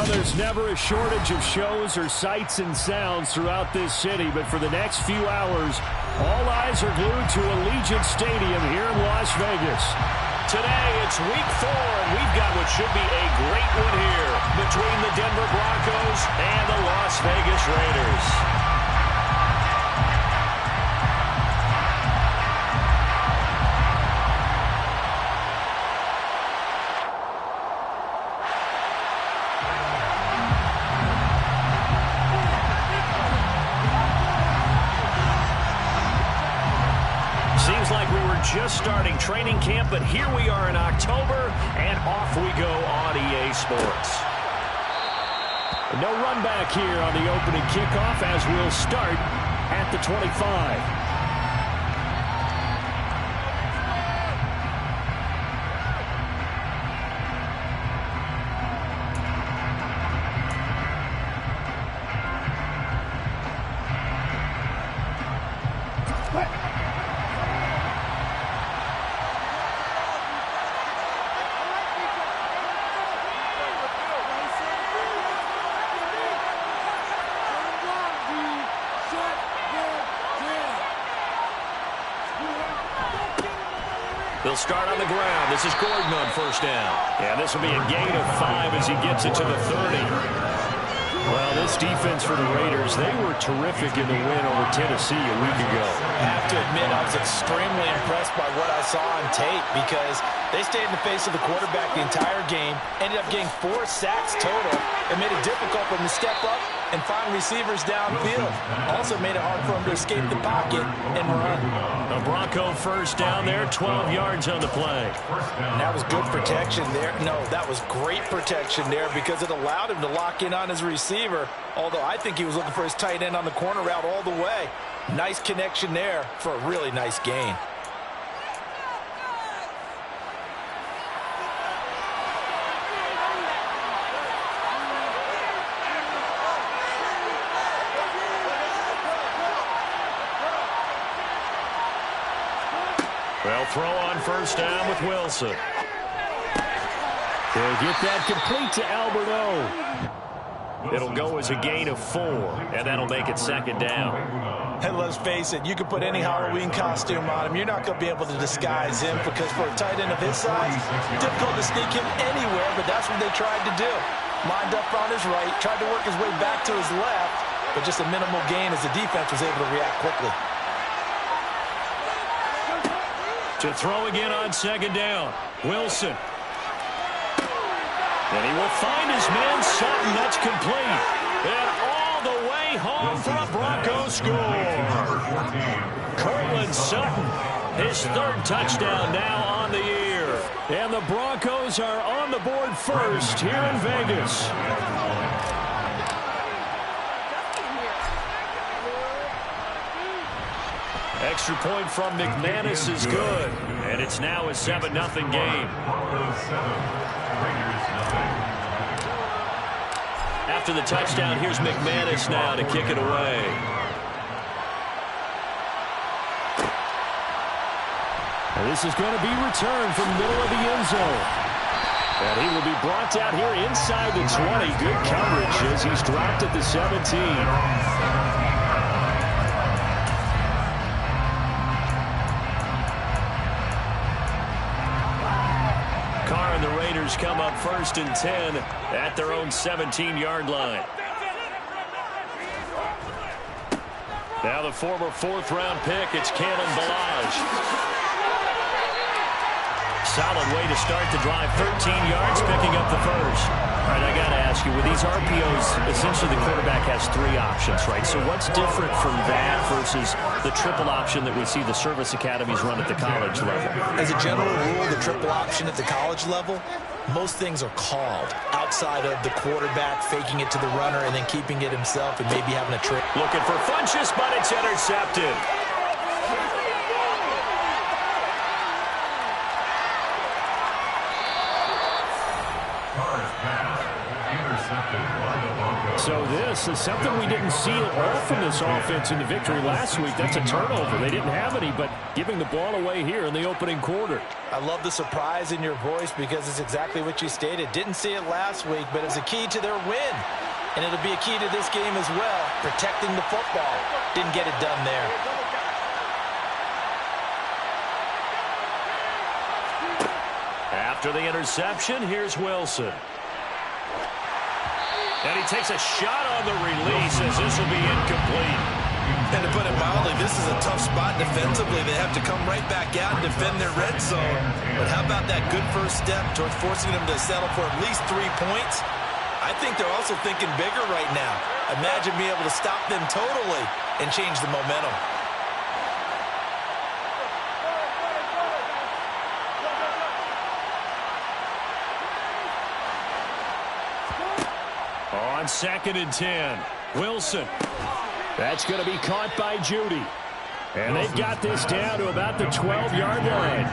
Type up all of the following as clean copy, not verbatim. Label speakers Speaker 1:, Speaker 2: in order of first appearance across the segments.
Speaker 1: Well, there's never a shortage of shows or sights and sounds throughout this city, but for the next few hours, all eyes are glued to Allegiant Stadium here in Las Vegas.
Speaker 2: Today, it's week 4, and we've got what should be a great one here between the Denver Broncos and the Las Vegas Raiders. Seems like we were just starting training camp, but here we are in October, and off we go on EA Sports.
Speaker 1: No run back here on the opening kickoff as we'll start at the 25.
Speaker 2: They'll start on the ground. This is Gordon on first down.
Speaker 1: Yeah, this will be a gain of 5 as he gets it to the 30. Well, this defense for the Raiders, they were terrific in the win over Tennessee a week ago.
Speaker 3: I have to admit, I was extremely impressed by what I saw on tape because they stayed in the face of the quarterback the entire game, ended up getting 4 sacks total. It made it difficult for them to step up and find receivers downfield. Also made it hard for them to escape the pocket and run.
Speaker 1: A Bronco first down there, 12 yards on the play.
Speaker 3: And that was good protection there. No, that was great protection there because it allowed him to lock in on his receiver, although I think he was looking for his tight end on the corner route all the way. Nice connection there for a really nice gain.
Speaker 1: Well, throw on first down with Wilson. They'll get that complete to Alberto. It'll go as a gain of 4, and that'll make it second down.
Speaker 3: And let's face it, you can put any Halloween costume on him. You're not going to be able to disguise him because for a tight end of his size, difficult to sneak him anywhere, but that's what they tried to do. Lined up on his right, tried to work his way back to his left, but just a minimal gain as the defense was able to react quickly.
Speaker 1: To throw again on second down, Wilson. And he will find his man Sutton. That's complete. And all the way home for a Bronco score. Cortland Sutton, his 3rd touchdown now on the year. And the Broncos are on the board first here in Vegas. Extra point from McManus is good. And it's now a 7-0 game. After the touchdown, here's McManus now to kick it away. And this is going to be returned from the middle of the end zone. And he will be brought down here inside the 20. Good coverage as he's dropped at the 17. And the Raiders come up 1st and 10 at their own 17-yard line. Now the former 4th-round pick, it's Kalen Ballage. Solid way to start the drive, 13 yards, picking up the first. All right, I got to ask you, with these RPOs, essentially the quarterback has 3 options, right? So what's different from that versus the triple option that we see the service academies run at the college level?
Speaker 3: As a general rule, the triple option at the college level, most things are called outside of the quarterback faking it to the runner and then keeping it himself and maybe having a trick.
Speaker 1: Looking for Funchess, but it's intercepted.
Speaker 2: So this is something we didn't see at all from this offense in the victory last week. That's a turnover. They didn't have any, but giving the ball away here in the opening quarter.
Speaker 3: I love the surprise in your voice because it's exactly what you stated. Didn't see it last week, but it's a key to their win. And it'll be a key to this game as well, protecting the football. Didn't get it done there.
Speaker 1: After the interception, here's Wilson. And he takes a shot on the release as this will be incomplete.
Speaker 3: And to put it mildly, this is a tough spot defensively. They have to come right back out and defend their red zone. But how about that good first step towards forcing them to settle for at least 3 points? I think they're also thinking bigger right now. Imagine being able to stop them totally and change the momentum.
Speaker 1: On 2nd and 10, Wilson. That's going to be caught by Judy. And they've got this down to about the 12-yard line.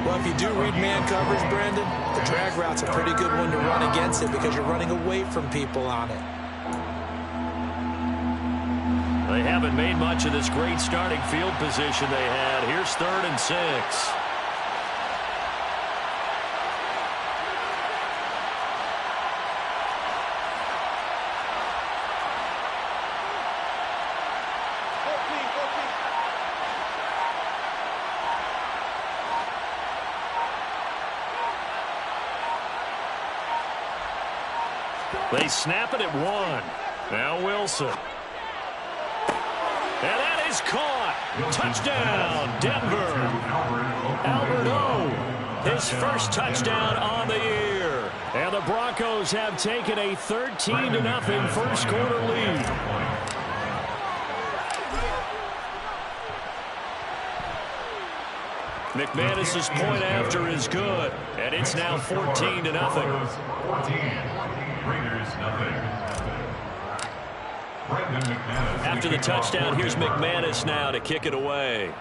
Speaker 3: Well, if you do read man coverage, Brandon, the drag route's a pretty good one to run against it because you're running away from people on it.
Speaker 1: They haven't made much of this great starting field position they had. Here's 3rd and 6. They snap it at 1. Now Wilson. And that is caught. Touchdown, Denver. Albert O, his first touchdown on the year. And the Broncos have taken a 13-0 first quarter lead. McManus's point after is good, and it's now 14-0. After the touchdown, here's McManus now to kick it away.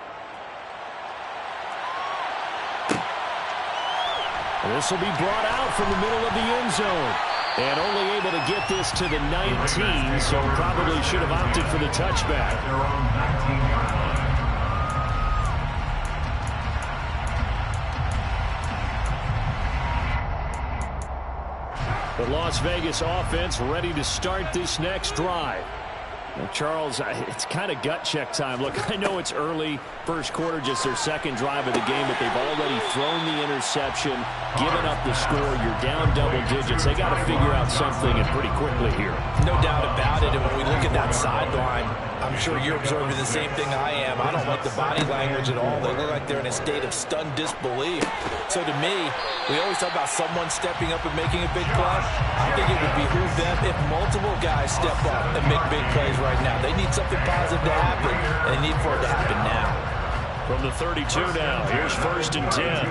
Speaker 1: This will be brought out from the middle of the end zone. And only able to get this to the 19, so probably should have opted for the touchback. The Las Vegas offense ready to start this next drive. Now, Charles, it's kind of gut check time. Look, I know it's early, first quarter, just their second drive of the game, but they've already thrown the interception, given up the score. You're down double digits. They got to figure out something, and pretty quickly here.
Speaker 3: No doubt about it. And when we look at that sideline, I'm sure you're observing the same thing I am. I don't like the body language at all. They look like they're in a state of stunned disbelief. So to me, we always talk about someone stepping up and making a big play. I think it would behoove them if multiple guys step up and make big plays right now. They need something positive to happen, and they need for it to happen now.
Speaker 1: From the 32 now, here's 1st and 10.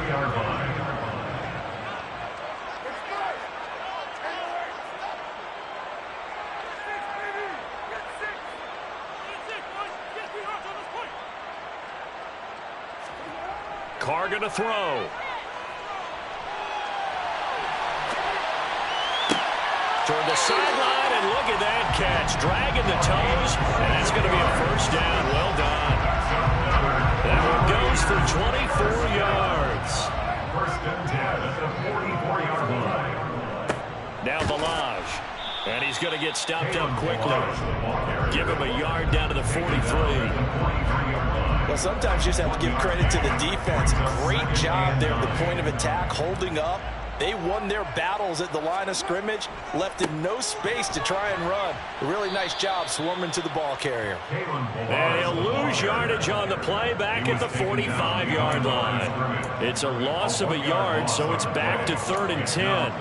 Speaker 1: Carr going to throw. Toward the sideline, and look at that catch. Dragging the toes, and that's going to be a first down. Well done. That one goes for 24 yards.
Speaker 4: 1st and 10 at the 44-yard line.
Speaker 1: Now Balaj. And he's going to get stopped up quickly. Give him a yard down to the 43.
Speaker 3: Well, sometimes you just have to give credit to the defense. Great job there at the point of attack, holding up. They won their battles at the line of scrimmage, left him no space to try and run. A really nice job swarming to the ball carrier.
Speaker 1: And he'll lose yardage on the play back at the 45-yard line. It's a loss of a yard, so it's back to 3rd and 10.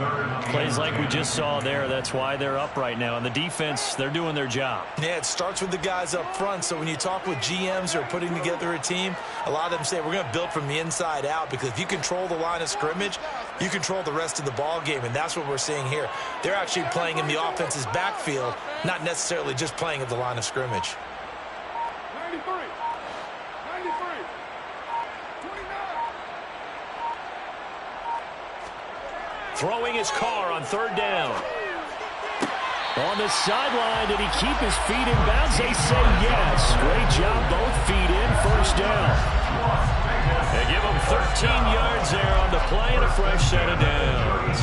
Speaker 1: Plays like we just saw there. That's why they're up right now. And the defense, they're doing their job.
Speaker 3: Yeah, it starts with the guys up front. So when you talk with GMs who are putting together a team, a lot of them say we're going to build from the inside out, because if you control the line of scrimmage, you control the rest of the ball game, and that's what we're seeing here. They're actually playing in the offense's backfield, not necessarily just playing at the line of scrimmage.
Speaker 4: 93, 93, 29.
Speaker 1: Throwing his Carr on 3rd down. On the sideline, did he keep his feet in bounds? They say yes. Great job, both feet in, first down. They give him 13 yards there on the play and a fresh set of downs.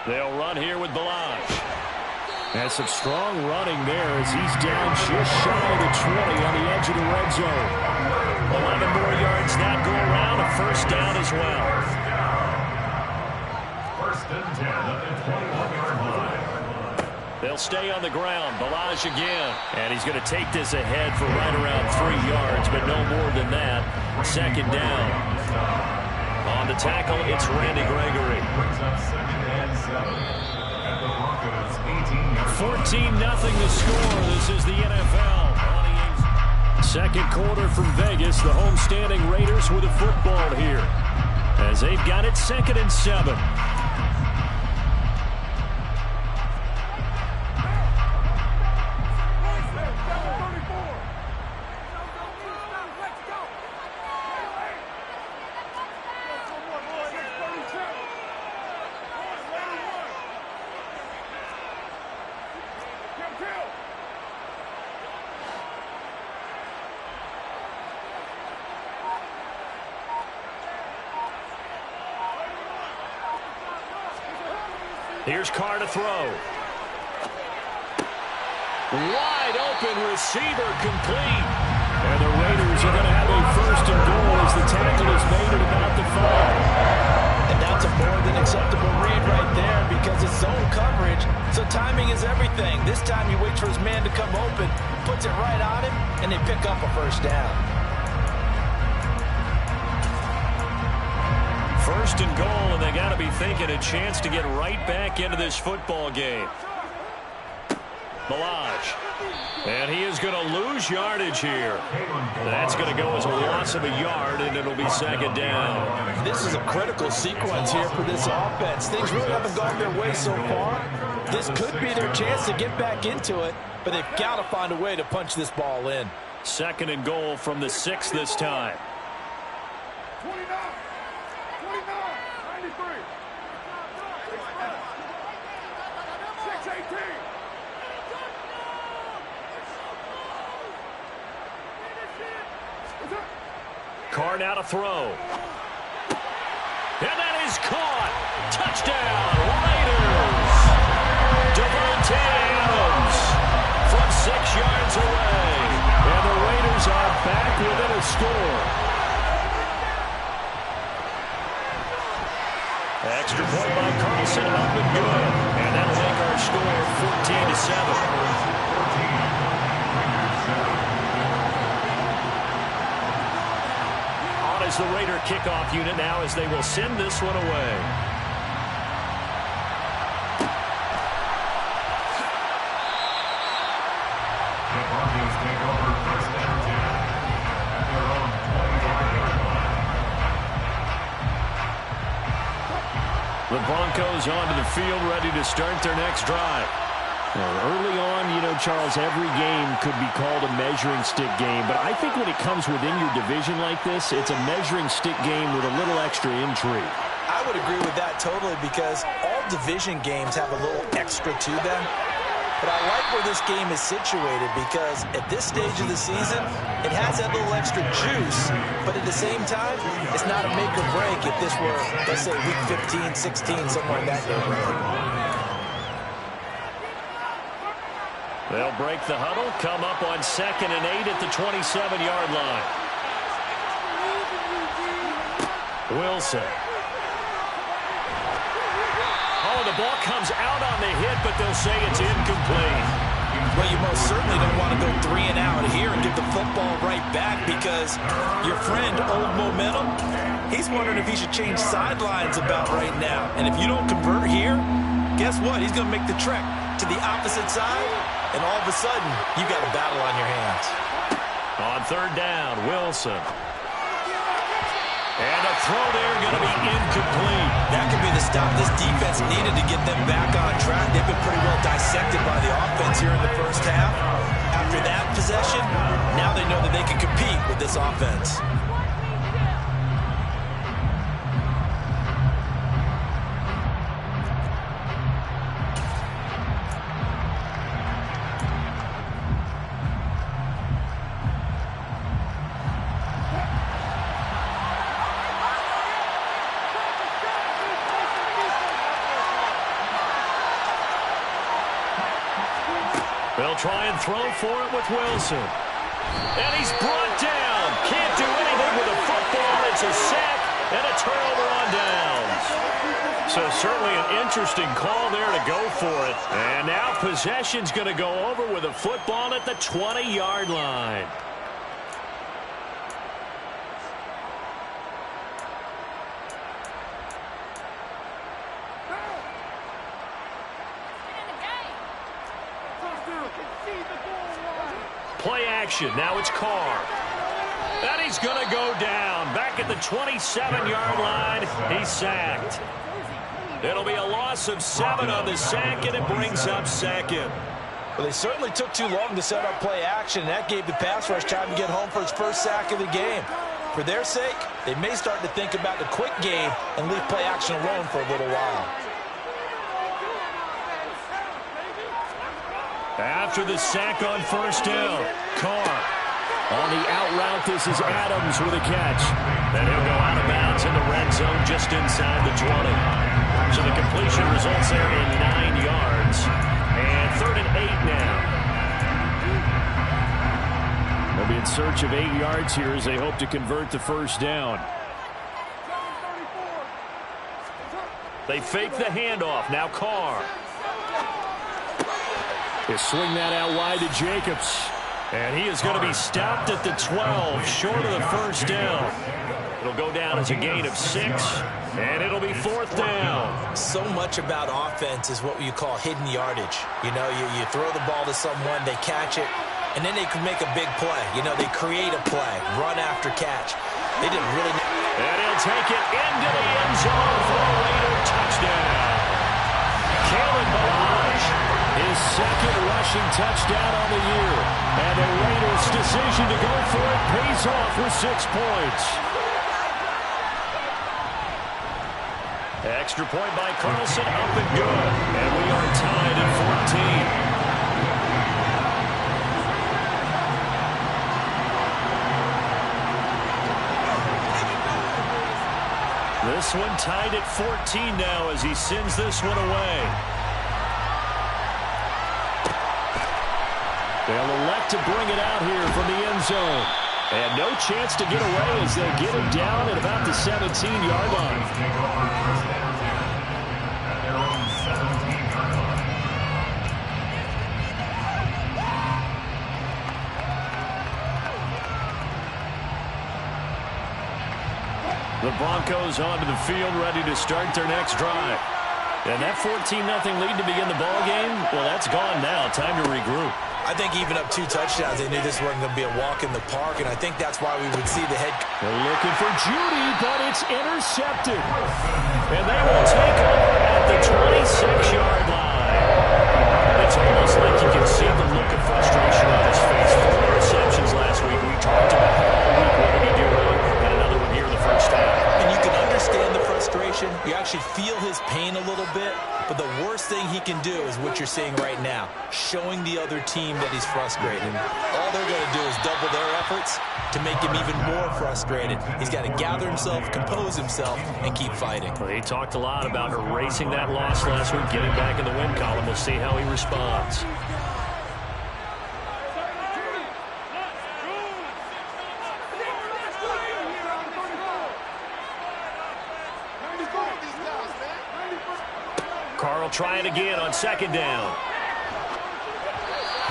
Speaker 1: They'll run here with Balaj. And some strong running there as he's down just shy of the 20 on the edge of the red zone. 11 more yards that go around, a first down as well.
Speaker 4: First and 10 at the 21-yard line.
Speaker 1: They'll stay on the ground. Balaj again. And he's going to take this ahead for right around 3 yards, but no more than that. Second down. On the tackle, it's Randy Gregory.
Speaker 4: Brings up second and 7 at the Broncos 18-yard
Speaker 1: 14-0 the score. This is the NFL. Second quarter from Vegas. The homestanding Raiders with a football here as they've got it 2nd and 7. Here's Carr to throw. Wide open receiver complete. And the Raiders are going to have a first and goal as the tackle is made at about the 5.
Speaker 3: And that's a more than acceptable read right there because it's zone coverage, so timing is everything. This time he waits for his man to come open, puts it right on him, and they pick up a first down.
Speaker 1: First and goal, and they got to be thinking a chance to get right back into this football game. Balaj. And he is going to lose yardage here. That's going to go as a loss of a yard, and it'll be second down.
Speaker 3: This is a critical sequence here for this offense. Things really haven't gone their way so far. This could be their chance to get back into it, but they've got to find a way to punch this ball in.
Speaker 1: Second and goal from the 6 this time.
Speaker 5: 29, 93, 618.
Speaker 1: Carr now to throw. And that is caught. Touchdown, Raiders. Devontae Adams from 6 yards away. And the Raiders are back within a score. Extra point by Carlson, up and good. And that'll make our score 14-7. As the Raider kickoff unit now as they will send this one away.
Speaker 4: The Broncos take over first and 10 at their own 20-yard line.
Speaker 1: The Broncos onto the field, ready to start their next drive. Well, early on, you know, Charles, every game could be called a measuring stick game. But I think when it comes within your division like this, it's a measuring stick game with a little extra intrigue.
Speaker 3: I would agree with that totally because all division games have a little extra to them. But I like where this game is situated because at this stage of the season, it has that little extra juice. But at the same time, it's not a make or break if this were, let's say, week 15, 16, somewhere in that neighborhood.
Speaker 1: They'll break the huddle, come up on 2nd and 8 at the 27-yard line. Wilson. Oh, the ball comes out on the hit, but they'll say it's incomplete.
Speaker 3: Well, you most certainly don't want to go 3 and out here and give the football right back because your friend, Old Momentum, he's wondering if he should change sidelines about right now. And if you don't convert here, guess what? He's going to make the trek to the opposite side, and all of a sudden, you got a battle on your hands.
Speaker 1: On 3rd down, Wilson. And a throw there going to be incomplete.
Speaker 3: That could be the stop this defense needed to get them back on track. They've been pretty well dissected by the offense here in the first half. After that possession, now they know that they can compete with this offense.
Speaker 1: They'll try and throw for it with Wilson. And he's brought down. Can't do anything with a football. It's a sack and a turnover on downs. So certainly an interesting call there to go for it. And now possession's going to go over with a football at the 20-yard line. Play action. Now it's Carr. And he's going to go down. Back at the 27-yard line. He's sacked. It'll be a loss of 7 on the sack, and it brings up second.
Speaker 3: Well, they certainly took too long to set up play action, and that gave the pass rush time to get home for its first sack of the game. For their sake, they may start to think about the quick game and leave play action alone for a little while.
Speaker 1: After the sack on first down, Carr. On the out route, this is Adams with a catch. And he'll go out of bounds in the red zone just inside the 20. So the completion results there in 9 yards. And 3rd and 8 now. They'll be in search of 8 yards here as they hope to convert the first down. They fake the handoff. Now Carr. They swing that out wide to Jacobs. And he is going to be stopped at the 12, short of the first down. It'll go down as a gain of 6, and it'll be 4th down.
Speaker 3: So much about offense is what you call hidden yardage. You know, you throw the ball to someone, they catch it, and then they can make a big play. You know, they create a play, run after catch. They didn't really...
Speaker 1: And he'll take it into the end zone for a Raider touchdown. Kalen Balazs, his 2nd rushing touchdown on the year. And the Raiders' decision to go for it pays off with 6 points. Extra point by Carlson, up and good. And we are tied at 14. This one tied at 14 now as he sends this one away. They'll elect to bring it out here from the end zone. And no chance to get away as they'll get him down at about the 17-yard line. The Broncos onto the field, ready to start their next drive. And that 14-0 lead to begin the ball game, well, that's gone now. Time to regroup.
Speaker 3: I think even up 2 touchdowns, they knew this wasn't going to be a walk in the park, and I think that's why we would see the head.
Speaker 1: They're looking for Judy, but it's intercepted. And they will take over at the 26-yard line. It's almost like you can see the look of frustration on his face. 4 interceptions last week. We talked about how all week what did he do wrong, and another one here in the first half.
Speaker 3: And you can understand the frustration. You actually feel his pain a little bit. But the worst thing he can do is what you're seeing right now, showing the other team that he's frustrated. All they're going to do is double their efforts to make him even more frustrated. He's got to gather himself, compose himself, and keep fighting.
Speaker 1: Well, he talked a lot about erasing that loss last week, getting back in the win column. We'll see how he responds. Carl trying again on 2nd down.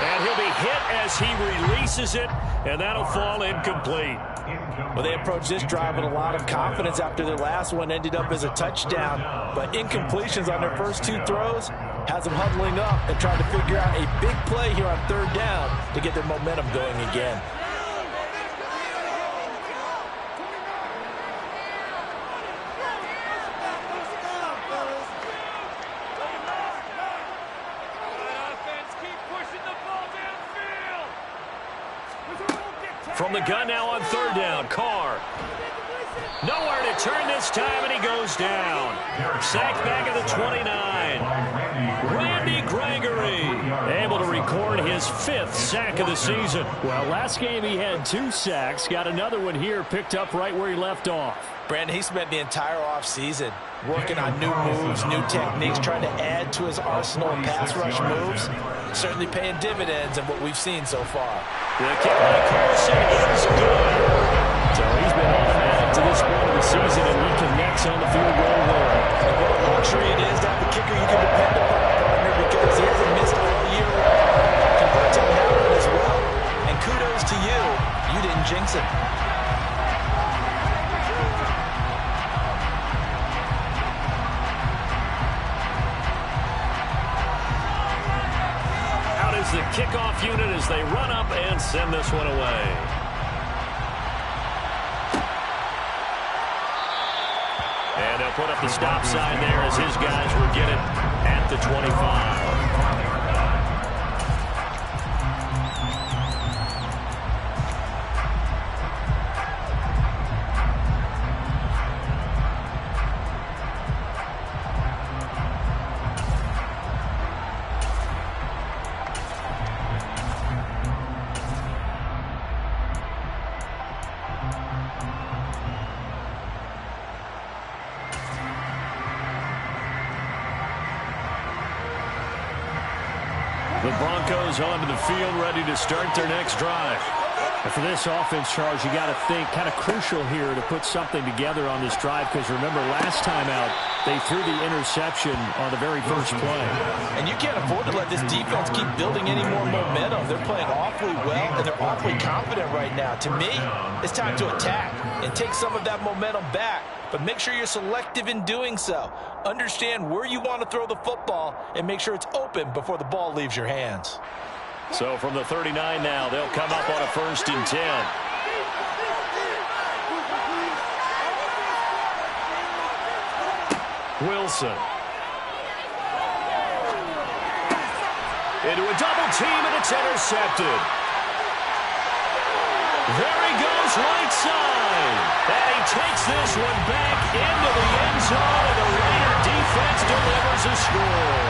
Speaker 1: And he'll be hit as he releases it, and that'll fall incomplete.
Speaker 3: Well, they approached this drive with a lot of confidence after their last one ended up as a touchdown. But incompletions on their first 2 throws has them huddling up and trying to figure out a big play here on 3rd down to get their momentum going again.
Speaker 1: From the gun now on 3rd down, Carr. Nowhere to turn this time, and he goes down. Sacked back at the 29. Randy Gregory able to record his 5th sack of the season. Well, last game he had 2 sacks. Got another one here, picked up right where he left off.
Speaker 3: Brandon, he spent the entire offseason working on new moves, new techniques, trying to add to his arsenal of pass rush moves. Certainly paying dividends in what we've seen so far.
Speaker 1: The kick by Carlson is good. So he's been automatic to this point of the season, and he connects on the field goal there.
Speaker 3: And what a luxury it is to have a kicker you can depend upon, partner, because he hasn't missed all year long. Congrats on that one as well. And kudos to you. You didn't jinx it.
Speaker 1: Out is the kickoff unit as they run up and send this one away. And they'll put up the stop sign there as his guys will get it at the 25. The Broncos onto the field, ready to start their next drive.
Speaker 2: And for this offense, Charles, you got to think kind of crucial here to put something together on this drive, because remember, last time out, they threw the interception on the very first play.
Speaker 3: And you can't afford to let this defense keep building any more momentum. They're playing awfully well, and they're awfully confident right now. To me, it's time to attack and take some of that momentum back. But make sure you're selective in doing so. Understand where you want to throw the football and make sure it's open before the ball leaves your hands.
Speaker 1: So from the 39 now, they'll come up on a 1st and 10. Wilson. Into a double team, and it's intercepted. There he goes, right side. And he takes this one back into the end zone, and the Raider defense delivers a score.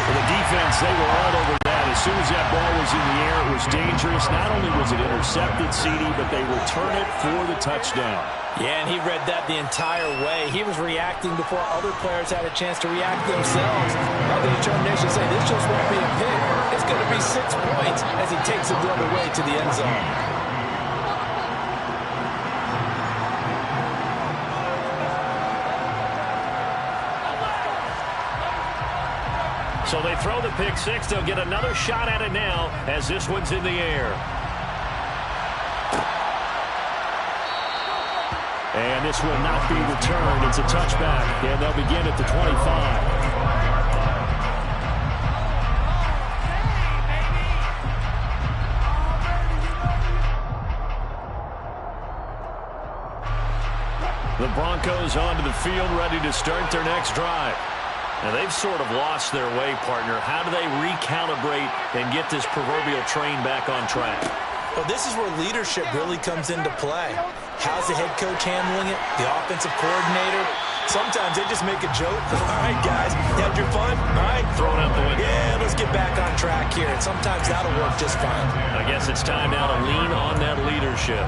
Speaker 2: For the defense, they were all over that. As soon as that ball was in the air, it was dangerous. Not only was it intercepted, CD, but they return it for the touchdown.
Speaker 3: Yeah, and he read that the entire way. He was reacting before other players had a chance to react themselves. Now the determination say this just won't be a pick. It's going to be 6 points as he takes it the other way to the end zone.
Speaker 1: So they throw the pick six. They'll get another shot at it now as this one's in the air.
Speaker 2: And this will not be returned. It's a touchback, and they'll begin at the 25.
Speaker 1: The Broncos onto the field, ready to start their next drive. Now, they've sort of lost their way, partner. How do they recalibrate and get this proverbial train back on track?
Speaker 3: Well, this is where leadership really comes into play. How's the head coach handling it? The offensive coordinator? Sometimes they just make a joke. All right, guys, you had your fun? All right.
Speaker 1: Throw it out the window.
Speaker 3: Yeah, let's get back on track here. And sometimes that'll work just fine.
Speaker 1: I guess it's time now to lean on that leadership.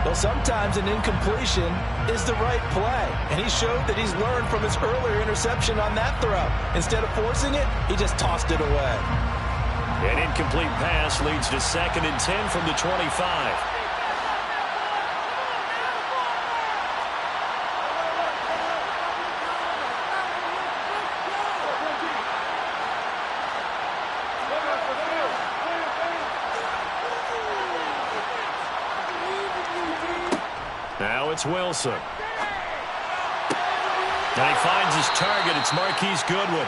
Speaker 3: Well, sometimes an incompletion is the right play. And he showed that he's learned from his earlier interception on that throw. Instead of forcing it, he just tossed it away.
Speaker 1: An incomplete pass leads to 2nd and 10 from the 25. Now it's Wilson. And he finds his target. It's Marquise Goodwin.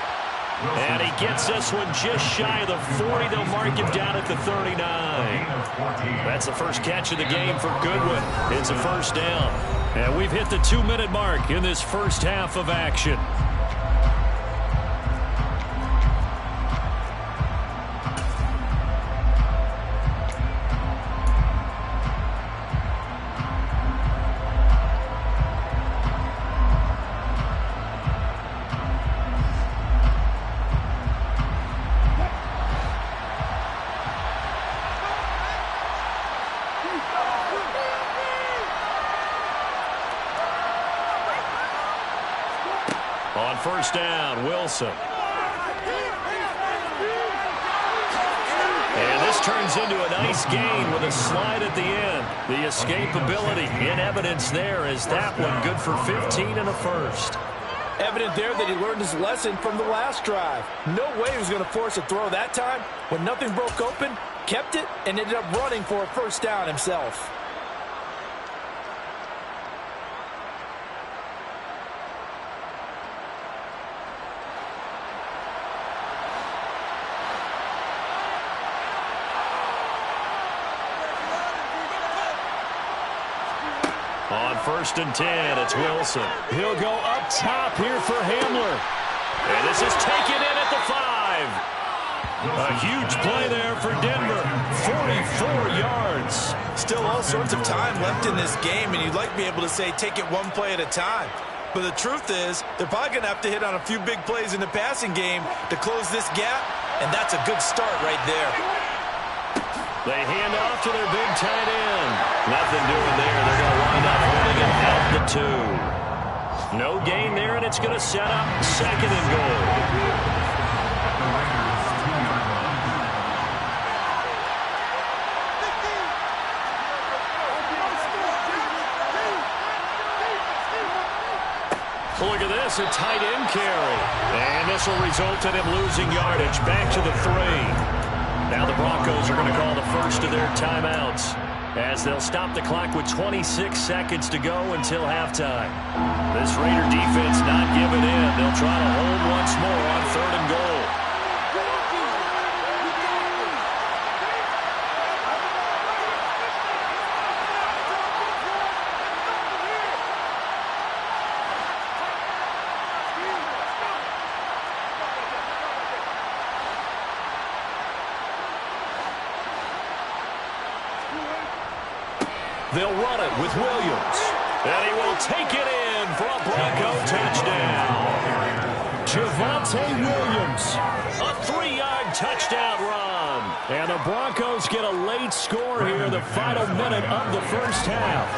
Speaker 1: And he gets this one just shy of the 40. They'll mark him down at the 39. That's the first catch of the game for Goodwin. It's a 1st down. And we've hit the 2-minute mark in this first half of action. On 1st down, Wilson. turns into a nice gain with a slide at the end. The escapability in evidence there as that one good for 15 and a first.
Speaker 3: Evident there that he learned his lesson from the last drive. No way he was going to force a throw that time. When nothing broke open, kept it, and ended up running for a first down himself.
Speaker 1: On 1st and 10, it's Wilson.
Speaker 2: He'll go up top here for Hamler.
Speaker 1: And this is taken in at the 5. A huge play there for Denver. 44 yards.
Speaker 3: Still all sorts of time left in this game, and you'd like to be able to say take it one play at a time. But the truth is, they're probably going to have to hit on a few big plays in the passing game to close this gap, and that's a good start right there.
Speaker 1: They hand off to their big tight end. Nothing doing there. They're going to wind up holding it out the 2. No gain there, and it's going to set up 2nd and goal. Look at this, a tight end carry. And this will result in him losing yardage back to the 3. Now the Broncos are going to call the first of their timeouts as they'll stop the clock with 26 seconds to go until halftime. This Raider defense not giving in. They'll try to hold once more on 3rd and goal. They'll run it with Williams. And he will take it in for a Bronco touchdown.
Speaker 2: Javonte Williams.
Speaker 1: A 3-yard touchdown run.
Speaker 2: And the Broncos get a late score here, the final minute of the first half.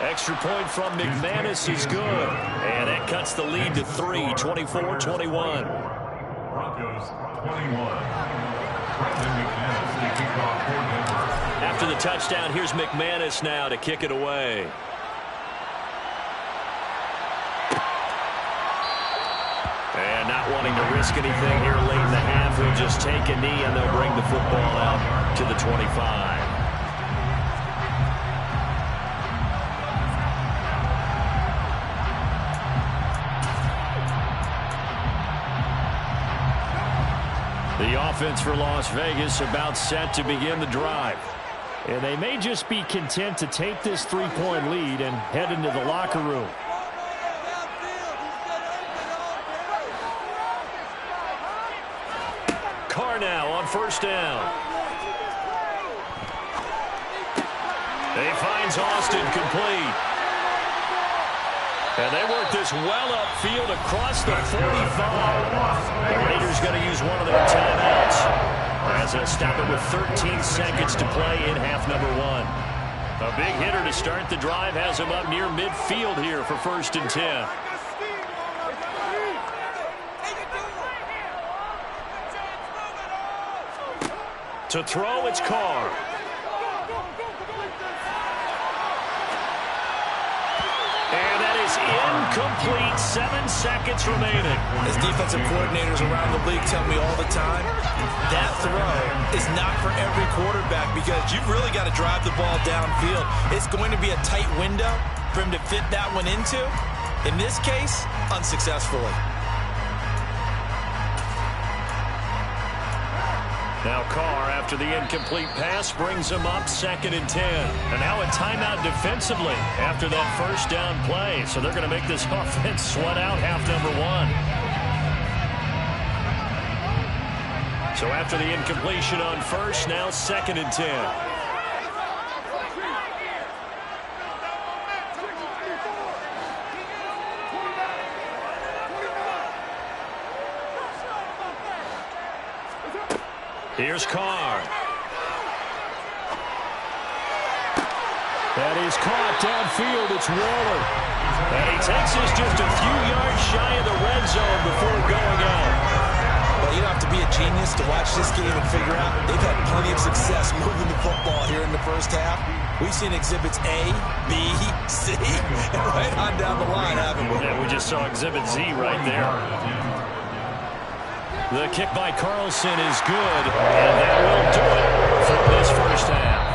Speaker 1: Extra point from McManus is good. And that cuts the lead to 3, 24-21.
Speaker 4: Broncos 21.
Speaker 1: After the touchdown, here's McManus now to kick it away. And not wanting to risk anything here late in the half, he'll just take a knee and they'll bring the football out to the 25. The offense for Las Vegas about set to begin the drive.
Speaker 2: And they may just be content to take this 3-point lead and head into the locker room.
Speaker 1: Carr now on 1st down. He finds Austin complete. And they work this well upfield across the 45. The Raiders going to use one of their timeouts as they'll stop it with 13 seconds to play in half number 1. A big hitter to start the drive has him up near midfield here for 1st and 10. To throw, it's Carr. And that is incomplete. 7 seconds remaining.
Speaker 3: As defensive coordinators around the league tell me all the time, that throw is not for every quarterback because you've really got to drive the ball downfield. It's going to be a tight window for him to fit that one into. In this case, unsuccessfully.
Speaker 1: Now Carr, after the incomplete pass, brings him up 2nd and 10. And now a timeout defensively after that 1st down play. So they're going to make this offense sweat out half number 1. So after the incompletion on 1st, now 2nd and 10. Here's Carr.
Speaker 2: That is caught downfield. It's Waller.
Speaker 1: And he takes us just a few yards shy of the red zone before going out.
Speaker 3: watch this game and figure out they've had plenty of success moving the football here in the first half. We've seen exhibits A, B, C, and right on down the line, haven't we?
Speaker 2: Yeah, we just saw exhibit Z right there. The kick by Carlson is good, and that will do it for this first half.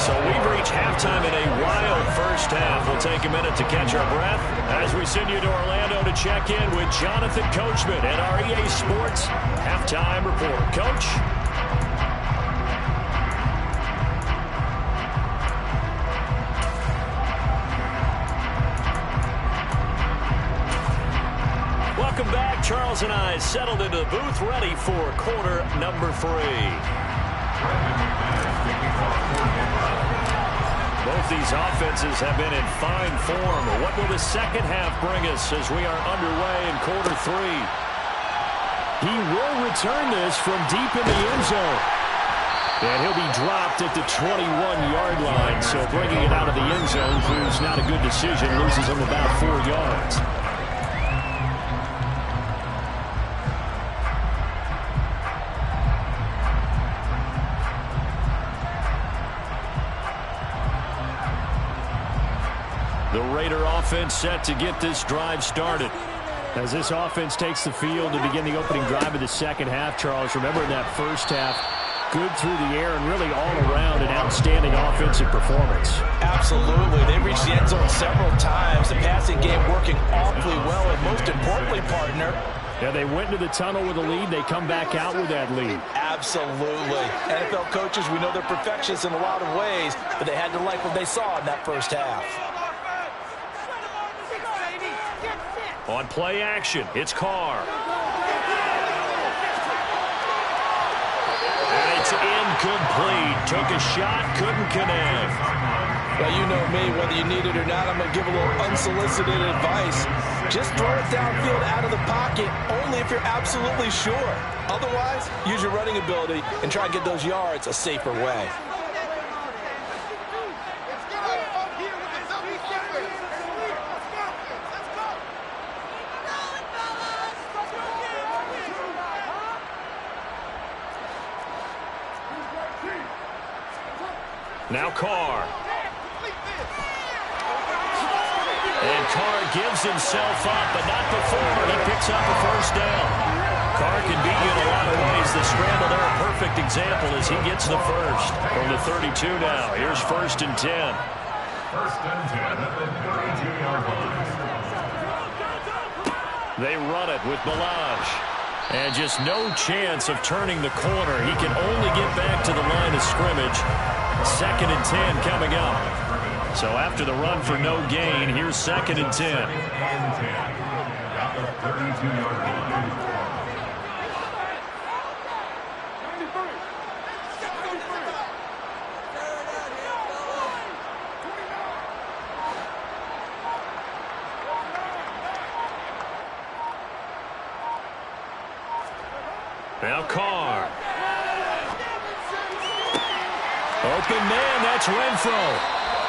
Speaker 2: So we've reached halftime in a wild first half. We'll take a minute to catch our breath as we send you to Orlando to check in with Jonathan Coachman at our EA Sports Halftime Report. Coach? Welcome back. Charles and I settled into the booth, ready for quarter number 3. Both these offenses have been in fine form. What will the second half bring us as we are underway in quarter 3? He will return this from deep in the end zone. And he'll be dropped at the 21-yard line. So bringing it out of the end zone proves not a good decision. Loses him about 4 yards. The Raider offense set to get this drive started. As this offense takes the field to begin the opening drive of the second half, Charles, remember in that first half, good through the air and really all around an outstanding offensive performance.
Speaker 3: Absolutely. They reached the end zone several times. The passing game working awfully well, and most importantly, partner,
Speaker 2: yeah, they went into the tunnel with a lead. They come back out with that lead.
Speaker 3: Absolutely. NFL coaches, we know they're perfectionists in a lot of ways, but they had to like what they saw in that first half.
Speaker 2: On play action, it's Carr. And it's incomplete. Took a shot, couldn't connect.
Speaker 3: Well, you know me, whether you need it or not, I'm going to give a little unsolicited advice. Just throw it downfield out of the pocket, only if you're absolutely sure. Otherwise, use your running ability and try and get those yards a safer way.
Speaker 2: Now Carr. And Carr gives himself up, but not before he picks up a first down. Carr can beat you in a lot of ways. The scramble there, a perfect example as he gets the first. From the 32 now. Here's 1st and 10.
Speaker 4: 1st and 10 at the 32-yard line.
Speaker 2: They run it with Balaj. And just no chance of turning the corner. He can only get back to the line of scrimmage. 2nd and 10 coming up. So after the run for no gain, here's 2nd and 10.
Speaker 4: At the 32-yard line.
Speaker 2: Now Carr. Open man, that's Renfro.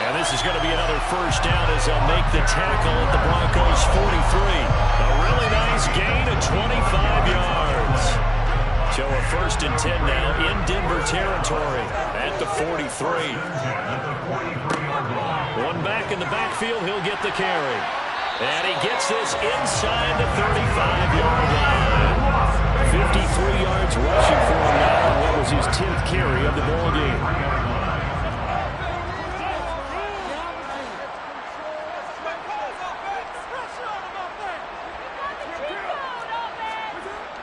Speaker 2: And this is going to be another first down as they'll make the tackle at the Broncos 43. A really nice gain of 25 yards. So a 1st and 10 now in Denver territory at the 43. One back in the backfield, he'll get the carry. And he gets this inside the 35-yard line. 53 yards rushing for him now. What was his 10th carry of the ball game?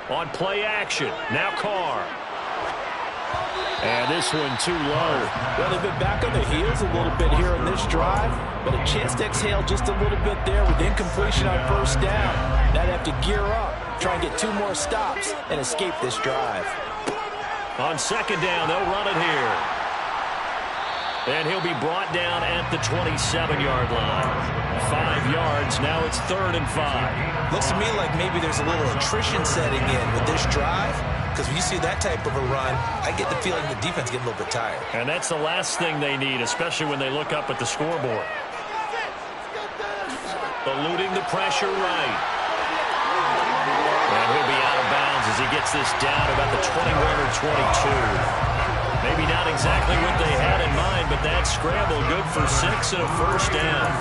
Speaker 2: On play action, now Carr. And this one too low.
Speaker 3: Well, they've been back on their heels a little bit here in this drive, but a chance to exhale just a little bit there with incompletion on first down. Now they have to gear up, try and get 2 more stops, and escape this drive.
Speaker 2: On 2nd down, they'll run it here. And he'll be brought down at the 27-yard line. 5 yards, now it's 3rd and 5.
Speaker 3: Looks to me like maybe there's a little attrition setting in with this drive, because when you see that type of a run, I get the feeling the defense getting a little bit tired.
Speaker 2: And that's the last thing they need, especially when they look up at the scoreboard. Eluding the pressure right. And he'll be out of bounds as he gets this down about the 21 or 22. Maybe not exactly what they had in mind, but that scramble good for 6 and a first down.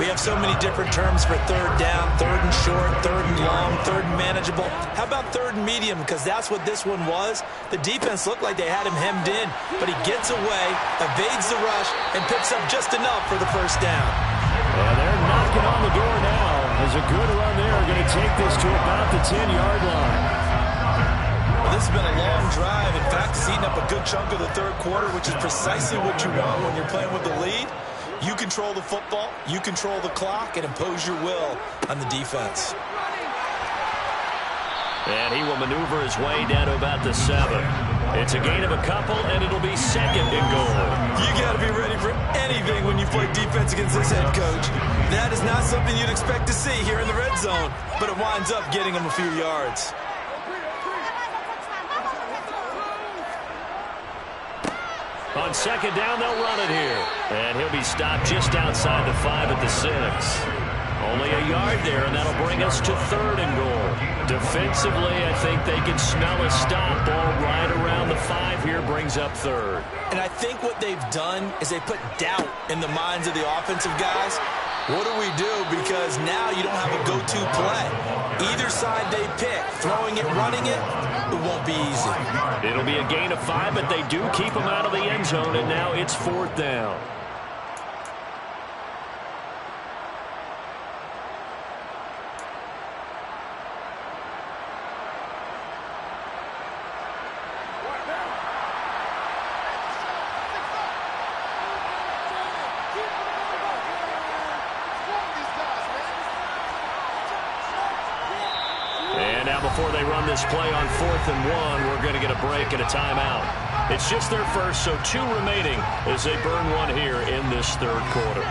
Speaker 3: We have so many different terms for third down, third and short, third and long, third and manageable. How about third and medium? Because that's what this one was. The defense looked like they had him hemmed in, but he gets away, evades the rush, and picks up just enough for the first down.
Speaker 2: And they're knocking on the door now. There's a good run there. Going to take this to about the 10-yard line.
Speaker 3: Well, this has been a long drive. In fact, it's eaten up a good chunk of the third quarter, which is precisely what you want when you're playing with the lead. You control the football, you control the clock, and impose your will on the defense.
Speaker 2: And he will maneuver his way down to about the 7. It's a gain of a couple, and it'll be 2nd and goal.
Speaker 3: You got to be ready for anything when you play defense against this head coach. That is not something you'd expect to see here in the red zone, but it winds up getting him a few yards.
Speaker 2: On 2nd down, they'll run it here. And he'll be stopped just outside the 5 at the 6. Only a yard there, and that'll bring us to 3rd and goal. Defensively, I think they can smell a stop. Ball right around the 5 here brings up 3rd.
Speaker 3: And I think what they've done is they put doubt in the minds of the offensive guys. What do we do? Because now you don't have a go-to play. Either side they pick, throwing it, running it, it won't be easy.
Speaker 2: It'll be a gain of 5, but they do keep him out of the end zone, and now it's 4th down. Before they run this play on 4th and 1, we're going to get a break and a timeout. It's just their first, so 2 remaining as they burn one here in this third quarter.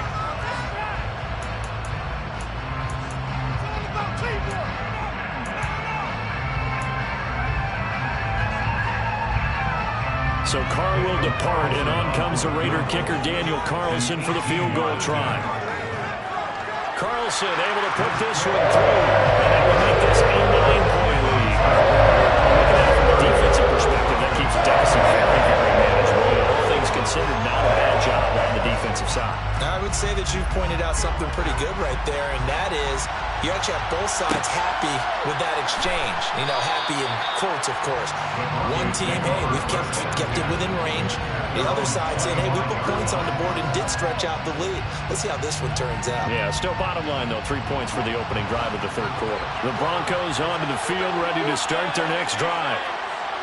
Speaker 2: So Carr will depart, and on comes the Raider kicker Daniel Carlson for the field goal try. Carlson able to put this one through, and that will make this a 9-point lead. Looking at it from a defensive perspective, that keeps the deficit very, very manageable. All things considered, not a bad job on the defensive side.
Speaker 3: I would say that you've pointed out something pretty good right there, and that is you actually have both sides happy with that exchange. You know, happy in quotes, of course. One team, hey, we've kept it within range. The other side saying, hey, we put points on the board and did stretch out the lead. Let's see how this one turns out.
Speaker 2: Yeah, still bottom line, though, 3 points for the opening drive of the third quarter. The Broncos onto the field, ready to start their next drive.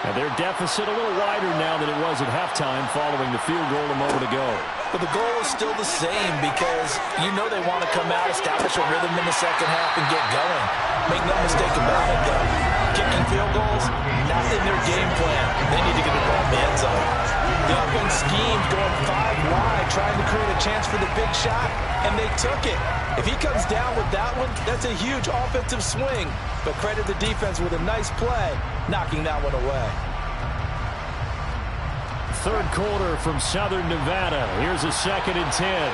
Speaker 2: And their deficit a little wider now than it was at halftime following the field goal a moment ago.
Speaker 3: But the goal is still the same because you know they want to come out, establish a rhythm in the second half, and get going. Make no mistake about it, though. Kicking field goals, not in their game plan. They need to get the ball in the end zone. The offense schemed going 5 wide, trying to create a chance for the big shot, and they took it. If he comes down with that one, that's a huge offensive swing. But credit the defense with a nice play, knocking that one away.
Speaker 2: Third quarter from Southern Nevada. Here's a 2nd and 10.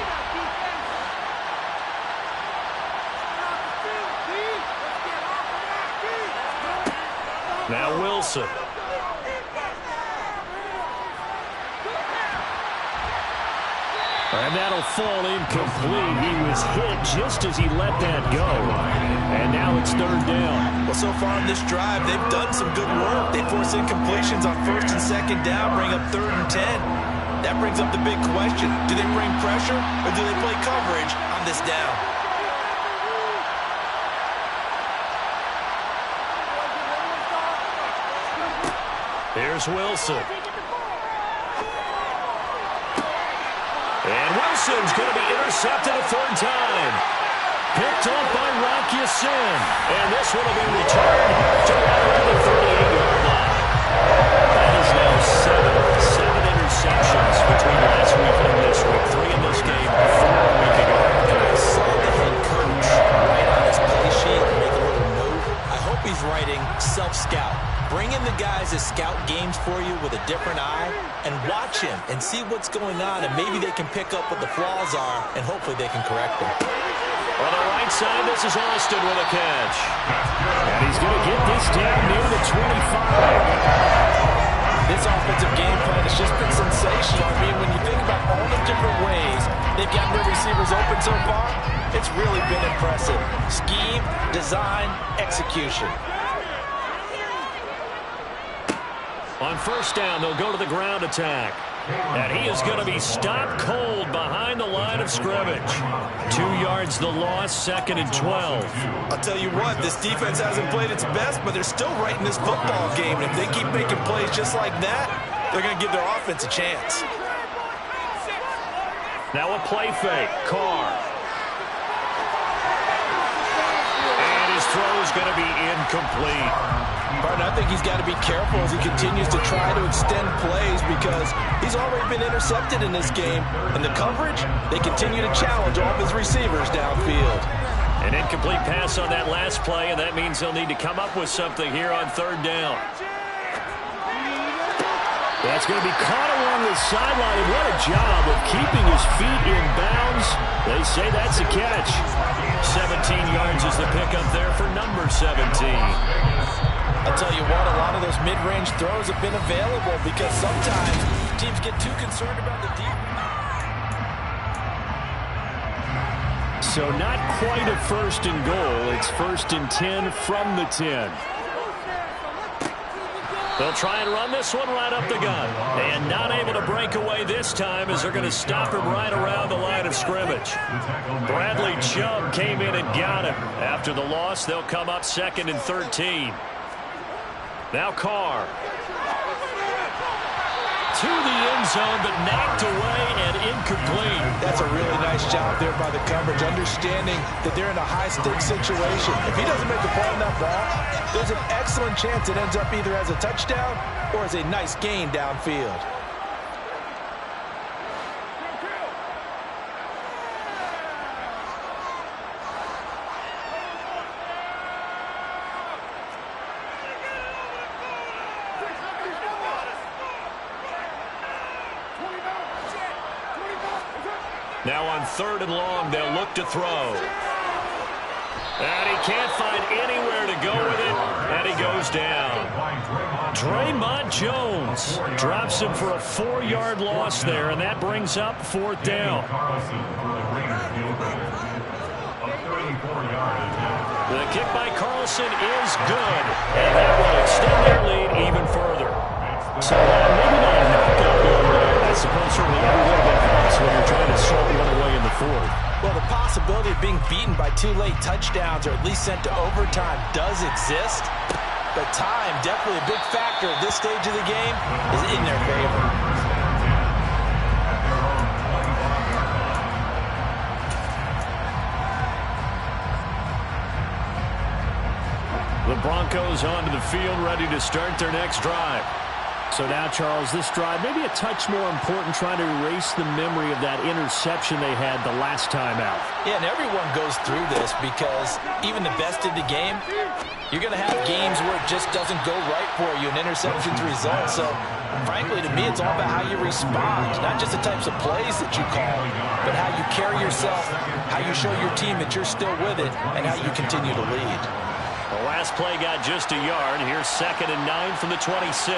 Speaker 2: Now Wilson. And that'll fall incomplete. He was hit just as he let that go. And now it's 3rd down.
Speaker 3: Well, so far in this drive, they've done some good work. They force incompletions on 1st and 2nd down, bring up 3rd and 10. That brings up the big question. Do they bring pressure or do they play coverage on this down?
Speaker 2: Here's Wilson. And Wilson's going to be intercepted a 3rd time. Picked off by Rocky Sin. And this one will be returned to right around the 38-yard line. That is now 7 interceptions between last week and this week. 3 in this game, 4 a week ago.
Speaker 3: I saw the head coach write on his play sheet and make a little note. I hope he's writing self-scout. Bring in the guys that scout games for you with a different eye and watch him and see what's going on, and maybe they can pick up what the flaws are, and hopefully they can correct them.
Speaker 2: On the right side, this is Austin with a catch. And he's going to get this down near the
Speaker 3: This offensive game plan has just been sensational. I mean, when you think about all the different ways they've gotten their receivers open so far, it's really been impressive. Scheme, design, execution.
Speaker 2: On first down, they'll go to the ground attack. And he is going to be stopped cold behind the line of scrimmage. 2 yards the loss, 2nd and 12.
Speaker 3: I'll tell you what, this defense hasn't played its best, but they're still right in this football game. And if they keep making plays just like that, they're going to give their offense a chance.
Speaker 2: Now a play fake. Carr. And his throw is going to be incomplete.
Speaker 3: Partner, I think he's got to be careful as he continues to try to extend plays because he's already been intercepted in this game. And the coverage, they continue to challenge all of his receivers downfield.
Speaker 2: An incomplete pass on that last play, and that means they'll need to come up with something here on 3rd down. That's going to be caught along the sideline, and what a job of keeping his feet in bounds. They say that's a catch. 17 yards is the pickup there for number 17.
Speaker 3: I'll tell you what, a lot of those mid-range throws have been available because sometimes teams get too concerned about the defense.
Speaker 2: So not quite a 1st and goal. It's 1st and 10 from the 10. They'll try and run this one right up the gut. And not able to break away this time as they're going to stop him right around the line of scrimmage. Bradley Chubb came in and got him. After the loss, they'll come up 2nd and 13. Now Carr. To the end zone, but knocked away and incomplete.
Speaker 3: That's a really nice job there by the coverage, understanding that they're in a high-stakes situation. If he doesn't make a play on that ball, there's an excellent chance it ends up either as a touchdown or as a nice gain downfield.
Speaker 2: Now on 3rd and long, they'll look to throw. And he can't find anywhere to go with it, and he goes down. Draymond Jones drops him for a 4-yard loss there, and that brings up 4th down. The kick by Carlson is good, and that will extend their lead even further. So maybe not a knockout goal there. I suppose certainly every little bit helps when you're trying to start one away in the 4th.
Speaker 3: Well, the possibility of being beaten by 2 late touchdowns or at least sent to overtime does exist. But time, definitely a big factor at this stage of the game, is in their favor.
Speaker 2: The Broncos onto the field, ready to start their next drive. So now, Charles, this drive maybe a touch more important, trying to erase the memory of that interception they had the last time out.
Speaker 3: Yeah, and everyone goes through this because even the best in the game, you're going to have games where it just doesn't go right for you, and interceptions result. So, frankly, to me, it's all about how you respond, not just the types of plays that you call, but how you carry yourself, how you show your team that you're still with it, and how you continue to lead.
Speaker 2: The last play got just a yard. Here's 2nd and 9 from the 26.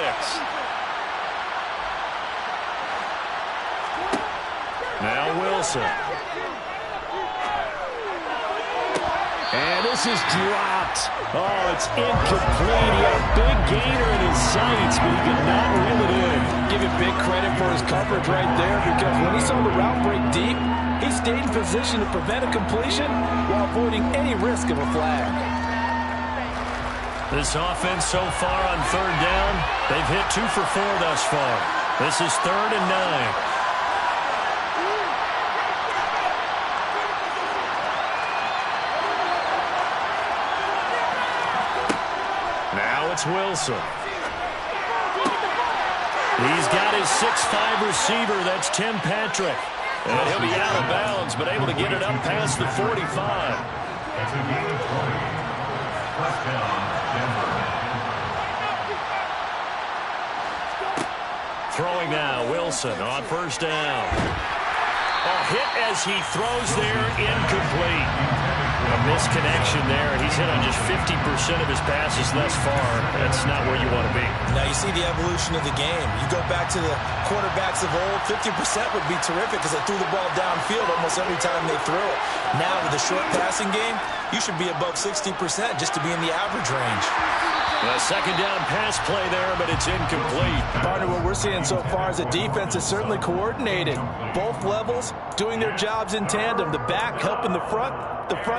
Speaker 2: Now Wilson. And this is dropped. Oh, it's incomplete. He had a big gainer in his sights, but he could not reel it in.
Speaker 3: Give him big credit for his coverage right there because when he saw the route break deep, he stayed in position to prevent a completion while avoiding any risk of a flag.
Speaker 2: This offense so far on 3rd down, they've hit 2 for 4 thus far. This is 3rd and 9. It's Wilson. He's got his 6'5" receiver. That's Tim Patrick. And he'll be out of bounds, but able to get it up past the 45. Throwing now, Wilson on 1st down. A hit as he throws there, incomplete. A misconnection there, and he's hit on just 50% of his passes thus far. That's not
Speaker 3: see the evolution of the game. You go back to the quarterbacks of old, 50% would be terrific because they threw the ball downfield almost every time they threw it. Now with the short passing game, you should be above 60% just to be in the average range.
Speaker 2: A second down pass play there, but it's incomplete.
Speaker 3: Partner, what we're seeing so far is the defense is certainly coordinated. Both levels doing their jobs in tandem. The back helping the front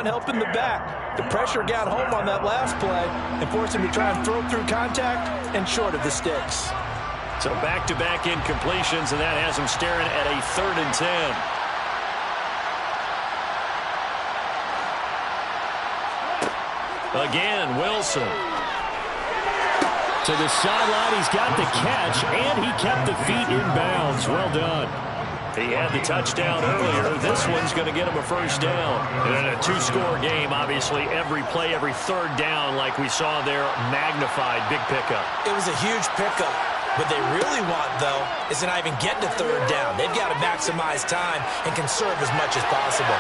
Speaker 3: helping the back. The pressure got home on that last play and forced him to try and throw through contact and short of the sticks.
Speaker 2: So back-to-back incompletions, and that has him staring at a 3rd and 10. Again, Wilson. To the sideline, he's got the catch, and he kept the feet in bounds. Well done. He had the touchdown earlier. This one's going to get him a first down. And in a 2-score game, obviously, every play, every 3rd down, like we saw there, magnified. Big pickup.
Speaker 3: It was a huge pickup. What they really want, though, is to not even get to 3rd down. They've got to maximize time and conserve as much as possible.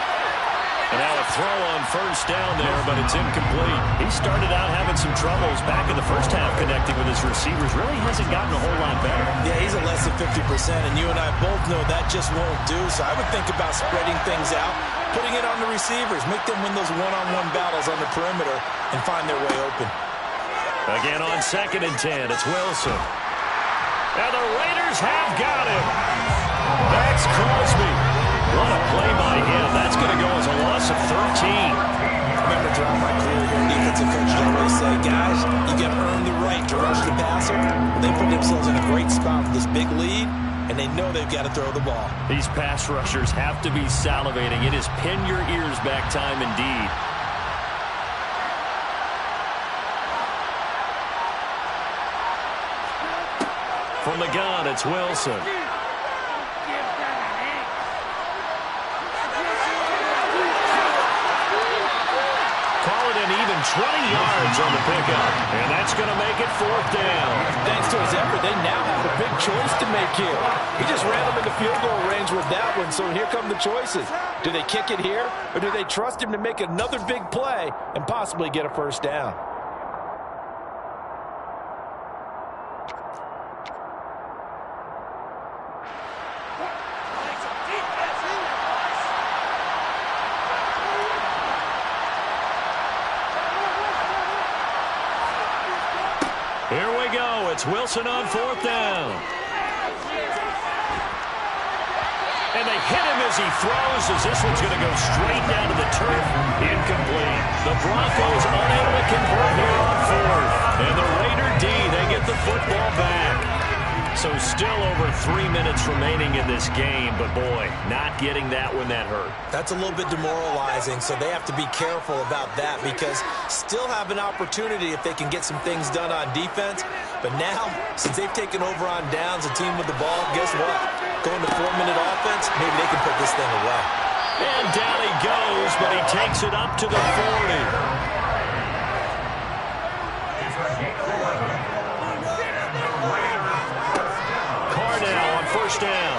Speaker 2: And now a throw on first down there, but it's incomplete. He started out having some troubles back in the first half connecting with his receivers. Really hasn't gotten a whole lot better.
Speaker 3: Yeah, he's at less than 50%, and you and I both know that just won't do. So I would think about spreading things out, putting it on the receivers, make them win those one-on-one battles on the perimeter, and find their way open.
Speaker 2: Again on 2nd and 10, it's Wilson. And the Raiders have got him. Max Crosby. What a play by him. That's going to go as a loss of 13.
Speaker 3: I remember throughout my career here, defensive coaches always say, guys, you got to earn the right to rush the passer. They put themselves in a great spot with this big lead, and they know they've got to throw the ball.
Speaker 2: These pass rushers have to be salivating. It is pin your ears back time indeed. From the gun, it's Wilson. An even 20 yards on the pickup, and that's going to make it 4th down.
Speaker 3: Thanks to his effort, they now have a big choice to make here. He just ran them into field goal range with that one, so here come the choices. Do they kick it here, or do they trust him to make another big play and possibly get a first down?
Speaker 2: Here we go. It's Wilson on 4th down. And they hit him as he throws, as this one's going to go straight down to the turf. Incomplete. The Broncos unable to convert here on 4th. And the Raider D, they get the football back. So still over 3 minutes remaining in this game, but boy, not getting that when that hurt.
Speaker 3: That's a little bit demoralizing, so they have to be careful about that because still have an opportunity if they can get some things done on defense. But now, since they've taken over on downs, a team with the ball, guess what? Going to 4-minute offense, maybe they can put this thing away.
Speaker 2: And down he goes, but he takes it up to the 40. First down.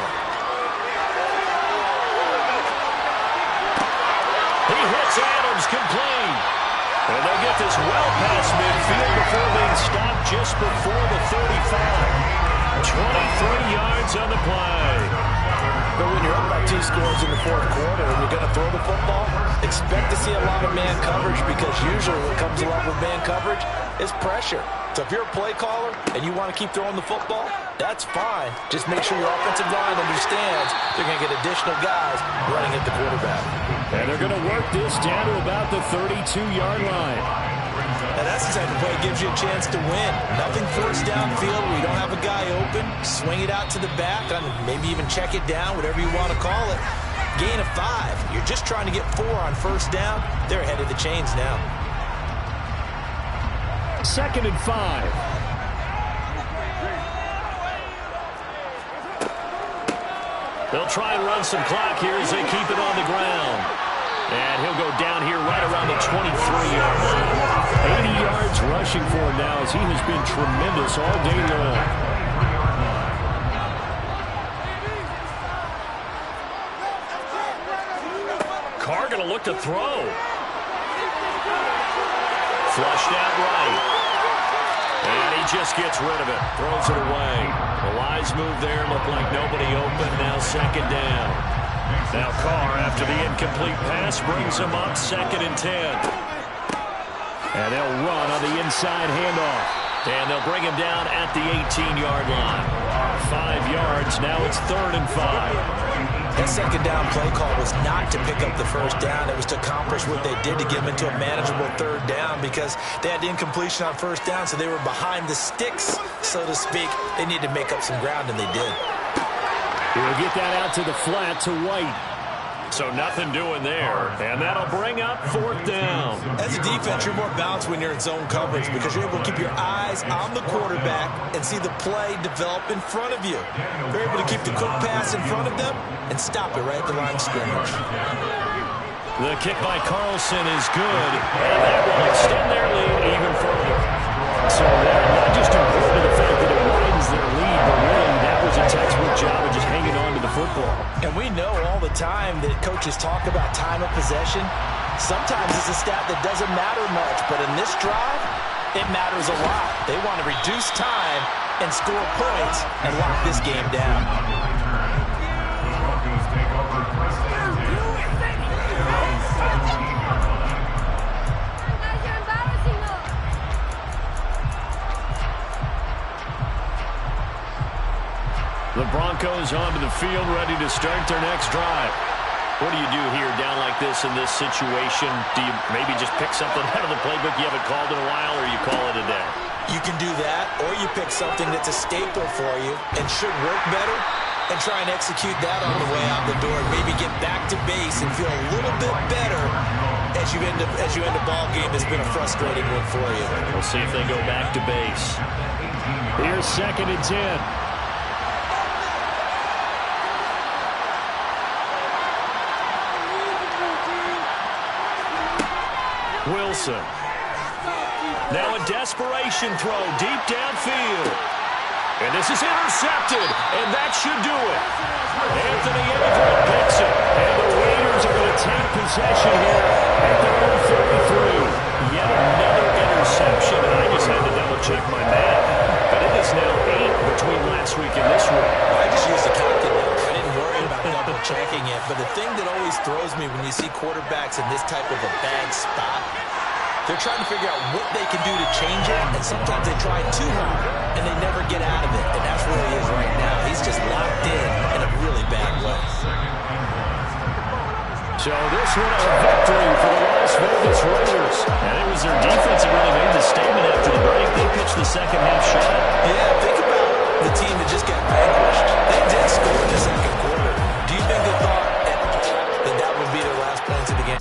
Speaker 2: He hits Adams complete. And they'll get this well past midfield before being stopped just before the 35. 23 yards on the play.
Speaker 3: But when you're up by 2 scores in the 4th quarter and you're going to throw the football, expect to see a lot of man coverage because usually what comes along with man coverage is pressure. So if you're a play caller and you want to keep throwing the football, that's fine. Just make sure your offensive line understands they're going to get additional guys running at the quarterback.
Speaker 2: And they're going to work this down to about the 32-yard line.
Speaker 3: Now that's the type of play that gives you a chance to win. Nothing forced downfield where you don't have a guy open. Swing it out to the back, maybe even check it down, whatever you want to call it. Gain of 5. You're just trying to get 4 on first down. They're ahead of the chains now.
Speaker 2: 2nd and 5. They'll try and run some clock here as they keep it on the ground. And he'll go down here right around the 23-yard line. 80 yards rushing for him now as he has been tremendous all day long. Carr going to look to throw. Flushed out right. And he just gets rid of it. Throws it away. The wise move there. Looked like nobody open. Now second down. Now Carr, after the incomplete pass, brings him up 2nd and 10. And they'll run on the inside handoff. And they'll bring him down at the 18-yard line. 5 yards. Now it's 3rd and 5.
Speaker 3: That second down play call was not to pick up the first down. It was to accomplish what they did to get them into a manageable 3rd down because they had the incompletion on 1st down, so they were behind the sticks, so to speak. They needed to make up some ground, and they did.
Speaker 2: He'll get that out to the flat to White. So nothing doing there, and that'll bring up 4th down.
Speaker 3: As a defense, you're more balanced when you're in zone coverage because you're able to keep your eyes on the quarterback and see the play develop in front of you. You're able to keep the quick pass in front of them and stop it right at the line of scrimmage.
Speaker 2: The kick by Carlson is good, and that will extend their lead even further. So not just important to the fact that it widens their lead, but really that was a textbook job of just hanging on to the football.
Speaker 3: And we know all the time that coaches talk about time of possession. Sometimes it's a stat that doesn't matter much, but in this drive, it matters a lot. They want to reduce time and score points and lock this game down.
Speaker 4: Broncos take over first and 10.
Speaker 2: The Broncos onto the field, ready to start their next drive. What do you do here down like this in this situation? Do you maybe just pick something out of the playbook you haven't called in a while, or you call it a day?
Speaker 3: You can do that, or you pick something that's a staple for you and should work better and try and execute that on the way out the door and maybe get back to base and feel a little bit better as you end a ball game that's been a frustrating one for you.
Speaker 2: We'll see if they go back to base. Here's 2nd and 10. Wilson. Now a desperation throw deep downfield. And this is intercepted, and that should do it. Anthony Averett picks it, and the Raiders are going to take possession here at their own 33. Yet another interception, and I just had to double-check my math. But it is now 8 between last week and this week.
Speaker 3: I just used a calculator. I didn't worry about double-checking it. But the thing that always throws me when you see quarterbacks in this type of a bad spot, they're trying to figure out what they can do to change it, and sometimes they try too hard, and they never get out of it. And that's where he is right now. He's just locked in a really bad way.
Speaker 2: So this one a victory for the Las Vegas Raiders. And it was their defense that really made the statement after the break. They pitched the second half shot.
Speaker 3: Yeah, think about the team that just got vanquished. They did score in the second quarter. Do you think they thought that would be their last points of the game?